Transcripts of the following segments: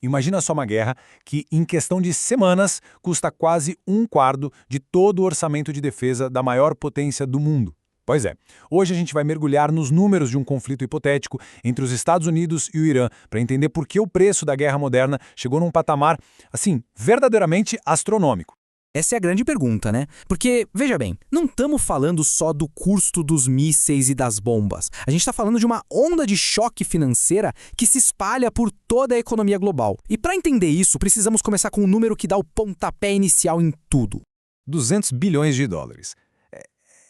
Imagina só uma guerra que, em questão de semanas, custa quase um quarto de todo o orçamento de defesa da maior potência do mundo. Pois é, hoje a gente vai mergulhar nos números de um conflito hipotético entre os Estados Unidos e o Irã para entender por que o preço da guerra moderna chegou num patamar, assim, verdadeiramente astronômico. Essa é a grande pergunta, né? Porque, veja bem, não estamos falando só do custo dos mísseis e das bombas. A gente está falando de uma onda de choque financeira que se espalha por toda a economia global. E para entender isso, precisamos começar com um número que dá o pontapé inicial em tudo. 200 bilhões de dólares.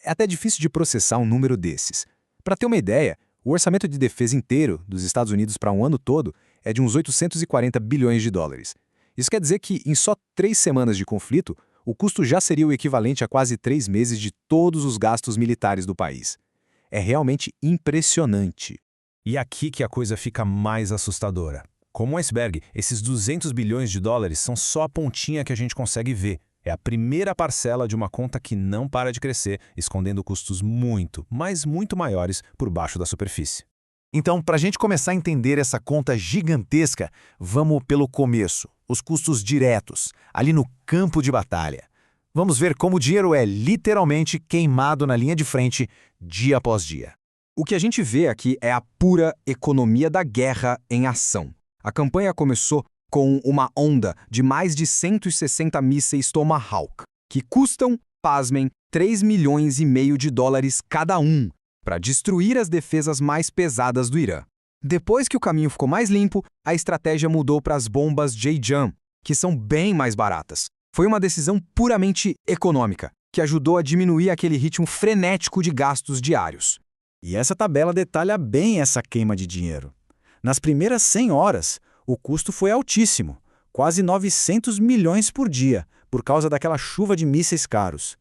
É até difícil de processar um número desses. Para ter uma ideia, o orçamento de defesa inteiro dos Estados Unidos para um ano todo é de uns 840 bilhões de dólares. Isso quer dizer que, em só 3 semanas de conflito, o custo já seria o equivalente a quase 3 meses de todos os gastos militares do país. É realmente impressionante. E aqui que a coisa fica mais assustadora. Como um iceberg, esses 200 bilhões de dólares são só a pontinha que a gente consegue ver. É a primeira parcela de uma conta que não para de crescer, escondendo custos muito, mas muito maiores por baixo da superfície. Então, para a gente começar a entender essa conta gigantesca, vamos pelo começo, os custos diretos, ali no campo de batalha. Vamos ver como o dinheiro é literalmente queimado na linha de frente, dia após dia. O que a gente vê aqui é a pura economia da guerra em ação. A campanha começou com uma onda de mais de 160 mísseis Tomahawk, que custam, pasmem, 3,5 milhões de dólares cada um, para destruir as defesas mais pesadas do Irã. Depois que o caminho ficou mais limpo, a estratégia mudou para as bombas J-Jam, que são bem mais baratas. Foi uma decisão puramente econômica, que ajudou a diminuir aquele ritmo frenético de gastos diários. E essa tabela detalha bem essa queima de dinheiro. Nas primeiras 100 horas, o custo foi altíssimo, quase 900 milhões por dia, por causa daquela chuva de mísseis caros.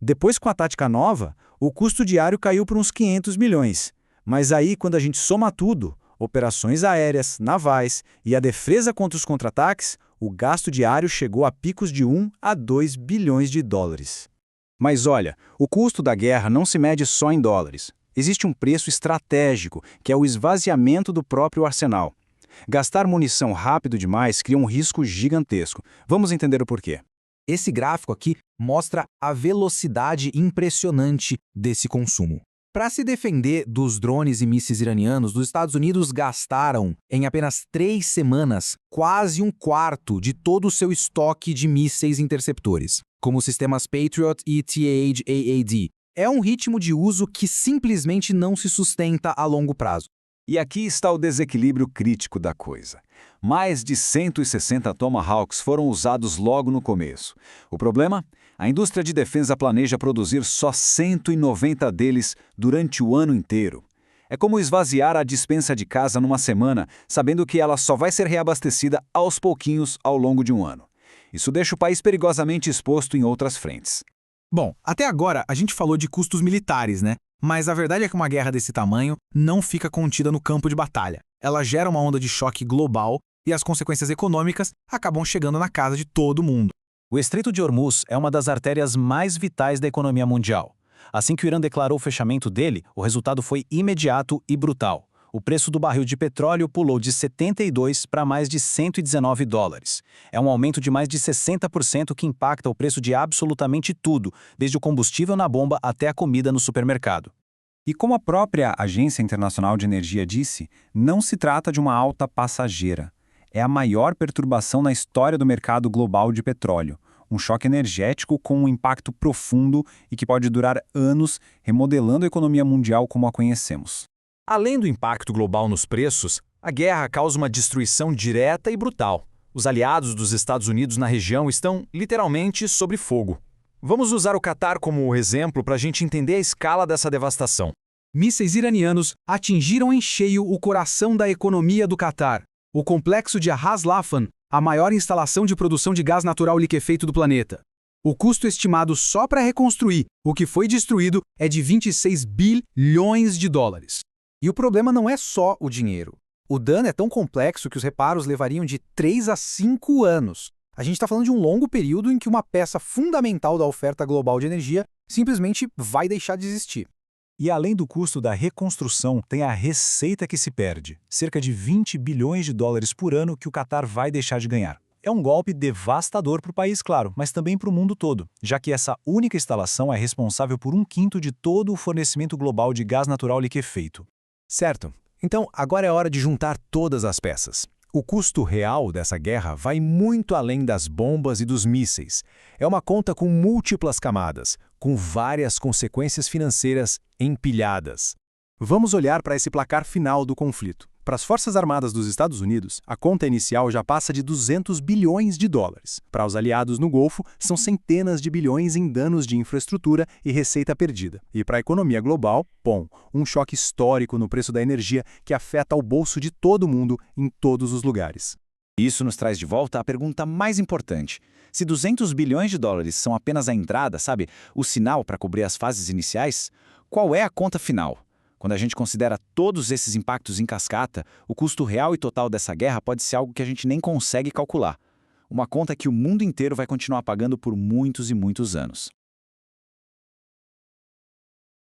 Depois, com a tática nova, o custo diário caiu para uns 500 milhões. Mas aí, quando a gente soma tudo, operações aéreas, navais e a defesa contra os contra-ataques, o gasto diário chegou a picos de 1 a 2 bilhões de dólares. Mas olha, o custo da guerra não se mede só em dólares. Existe um preço estratégico, que é o esvaziamento do próprio arsenal. Gastar munição rápido demais cria um risco gigantesco. Vamos entender o porquê. Esse gráfico aqui mostra a velocidade impressionante desse consumo. Para se defender dos drones e mísseis iranianos, os Estados Unidos gastaram, em apenas 3 semanas, quase um quarto de todo o seu estoque de mísseis interceptores, como os sistemas Patriot e THAAD. É um ritmo de uso que simplesmente não se sustenta a longo prazo. E aqui está o desequilíbrio crítico da coisa. Mais de 160 Tomahawks foram usados logo no começo. O problema? A indústria de defesa planeja produzir só 190 deles durante o ano inteiro. É como esvaziar a despensa de casa numa semana, sabendo que ela só vai ser reabastecida aos pouquinhos ao longo de um ano. Isso deixa o país perigosamente exposto em outras frentes. Bom, até agora a gente falou de custos militares, né? Mas a verdade é que uma guerra desse tamanho não fica contida no campo de batalha. Ela gera uma onda de choque global e as consequências econômicas acabam chegando na casa de todo mundo. O Estreito de Hormuz é uma das artérias mais vitais da economia mundial. Assim que o Irã declarou o fechamento dele, o resultado foi imediato e brutal. O preço do barril de petróleo pulou de 72 para mais de 119 dólares. É um aumento de mais de 60% que impacta o preço de absolutamente tudo, desde o combustível na bomba até a comida no supermercado. E como a própria Agência Internacional de Energia disse, não se trata de uma alta passageira. É a maior perturbação na história do mercado global de petróleo. Um choque energético com um impacto profundo e que pode durar anos, remodelando a economia mundial como a conhecemos. Além do impacto global nos preços, a guerra causa uma destruição direta e brutal. Os aliados dos Estados Unidos na região estão literalmente sob fogo. Vamos usar o Catar como exemplo para a gente entender a escala dessa devastação. Mísseis iranianos atingiram em cheio o coração da economia do Catar. O complexo de Ras Laffan, a maior instalação de produção de gás natural liquefeito do planeta. O custo estimado só para reconstruir o que foi destruído é de 26 bilhões de dólares. E o problema não é só o dinheiro. O dano é tão complexo que os reparos levariam de 3 a 5 anos. A gente está falando de um longo período em que uma peça fundamental da oferta global de energia simplesmente vai deixar de existir. E além do custo da reconstrução, tem a receita que se perde, cerca de 20 bilhões de dólares por ano que o Catar vai deixar de ganhar. É um golpe devastador para o país, claro, mas também para o mundo todo, já que essa única instalação é responsável por 1/5 de todo o fornecimento global de gás natural liquefeito. Certo. Então, agora é hora de juntar todas as peças. O custo real dessa guerra vai muito além das bombas e dos mísseis. É uma conta com múltiplas camadas, com várias consequências financeiras empilhadas. Vamos olhar para esse placar final do conflito. Para as Forças Armadas dos Estados Unidos, a conta inicial já passa de 200 bilhões de dólares. Para os aliados no Golfo, são centenas de bilhões em danos de infraestrutura e receita perdida. E para a economia global, um choque histórico no preço da energia que afeta o bolso de todo mundo em todos os lugares. Isso nos traz de volta à pergunta mais importante. Se 200 bilhões de dólares são apenas a entrada, sabe, o sinal para cobrir as fases iniciais, qual é a conta final? Quando a gente considera todos esses impactos em cascata, o custo real e total dessa guerra pode ser algo que a gente nem consegue calcular. Uma conta que o mundo inteiro vai continuar pagando por muitos e muitos anos.